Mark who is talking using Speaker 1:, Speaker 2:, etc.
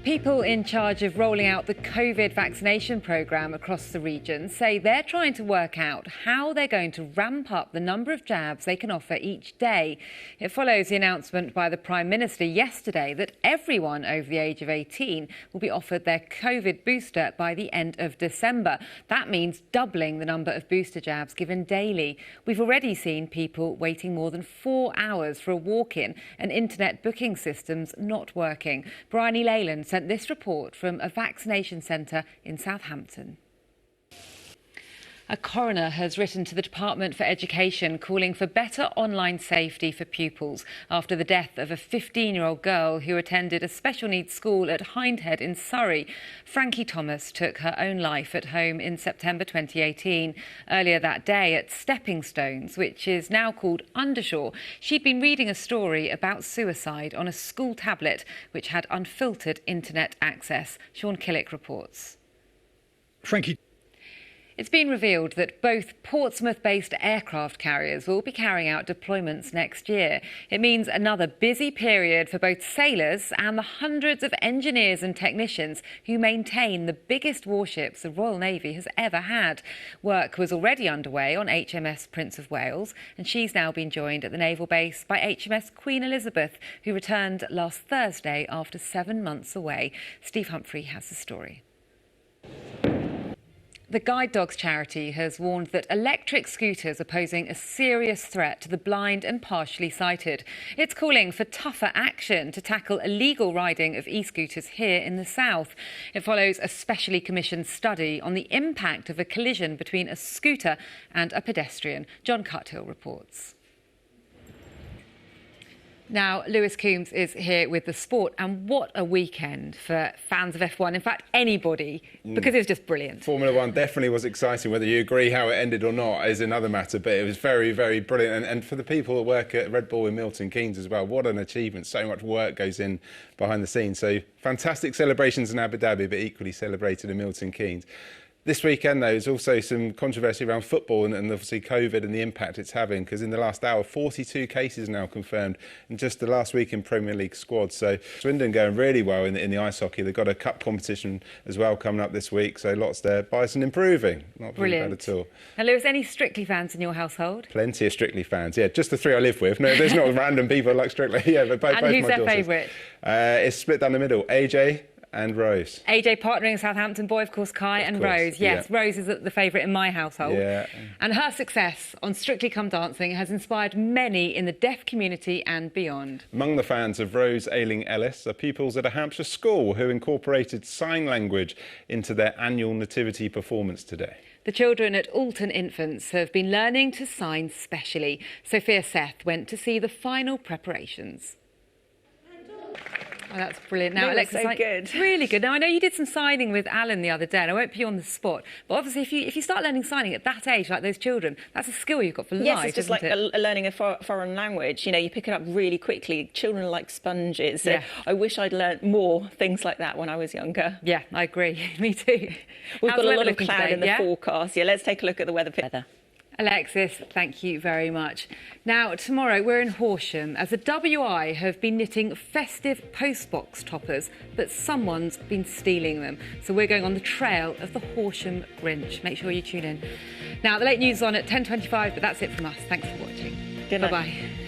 Speaker 1: People in charge of rolling out the COVID vaccination programme across the region say they're trying to work out how they're going to ramp up the number of jabs they can offer each day. It follows the announcement by the Prime Minister yesterday that everyone over the age of 18 will be offered their COVID booster by the end of December. That means doubling the number of booster jabs given daily. We've already seen people waiting more than 4 hours for a walk-in and internet booking systems not working. Bryony Leyland sent this report from a vaccination centre in Southampton. A coroner has written to the Department for Education calling for better online safety for pupils after the death of a 15-year-old girl who attended a special needs school at Hindhead in Surrey. Frankie Thomas took her own life at home in September 2018. Earlier that day at Stepping Stones, which is now called Undershore, she'd been reading a story about suicide on a school tablet which had unfiltered internet access. Sean Killick reports.
Speaker 2: Frankie.
Speaker 1: It's been revealed that both Portsmouth-based aircraft carriers will be carrying out deployments next year. It means another busy period for both sailors and the hundreds of engineers and technicians who maintain the biggest warships the Royal Navy has ever had. Work was already underway on HMS Prince of Wales, and she's now been joined at the naval base by HMS Queen Elizabeth, who returned last Thursday after 7 months away. Steve Humphrey has the story. The Guide Dogs charity has warned that electric scooters are posing a serious threat to the blind and partially sighted. It's calling for tougher action to tackle illegal riding of e-scooters here in the south. It follows a specially commissioned study on the impact of a collision between a scooter and a pedestrian. John Cuthill reports. Now, Lewis Coombs is here with the sport, and what a weekend for fans of F1. In fact, anybody, because it was just brilliant.
Speaker 3: Formula One definitely was exciting. Whether you agree how it ended or not is another matter, but it was very, very brilliant. And for the people that work at Red Bull in Milton Keynes as well, what an achievement. So much work goes in behind the scenes. So fantastic celebrations in Abu Dhabi, but equally celebrated in Milton Keynes. This weekend, though, there's also some controversy around football and obviously COVID and the impact it's having, because in the last hour, 42 cases now confirmed in just the last week in Premier League squad. So Swindon going really well in the ice hockey. They've got a cup competition as well coming up this week, so lots there. Bison improving, not really bad at all.
Speaker 1: Now, Lewis, any Strictly fans in your household?
Speaker 3: Plenty of Strictly fans, yeah, just the three I live with. No, there's not random people like Strictly, yeah, but both
Speaker 1: and who's
Speaker 3: my
Speaker 1: their
Speaker 3: daughters.
Speaker 1: favourite?
Speaker 3: It's split down the middle, AJ and Rose.
Speaker 1: AJ partnering Southampton boy, of course, Kai and Rose. Yes, yeah. Rose is the favourite in my household.
Speaker 3: Yeah.
Speaker 1: And her success on Strictly Come Dancing has inspired many in the deaf community and beyond.
Speaker 3: Among the fans of Rose Ayling-Ellis are pupils at a Hampshire school who incorporated sign language into their annual nativity performance today.
Speaker 1: The children at Alton Infants have been learning to sign specially. Sophia Seth went to see the final preparations. Oh, that's brilliant. Now, Alexa,
Speaker 4: so good.
Speaker 1: Really good. Now, I know you did some signing with Alan the other day, and I won't put you on the spot, but obviously if you start learning signing at that age, like those children, that's a skill you've got for life,
Speaker 4: Yes, it's just like
Speaker 1: learning
Speaker 4: a foreign language. You know, you pick it up really quickly. Children are like sponges. So
Speaker 1: yeah.
Speaker 4: I wish I'd learnt more things like that when I was younger.
Speaker 1: Yeah, I agree. Me too.
Speaker 4: We've
Speaker 1: How's
Speaker 4: got a lot of
Speaker 1: today?
Speaker 4: cloud in the forecast. Yeah, let's take a look at the weather.
Speaker 1: Alexis, thank you very much. Now, tomorrow we're in Horsham as the WI have been knitting festive postbox toppers, but someone's been stealing them. So we're going on the trail of the Horsham Grinch. Make sure you tune in. Now, the late news is on at 10:25, but that's it from us. Thanks for watching.
Speaker 4: Good night.
Speaker 1: Bye-bye.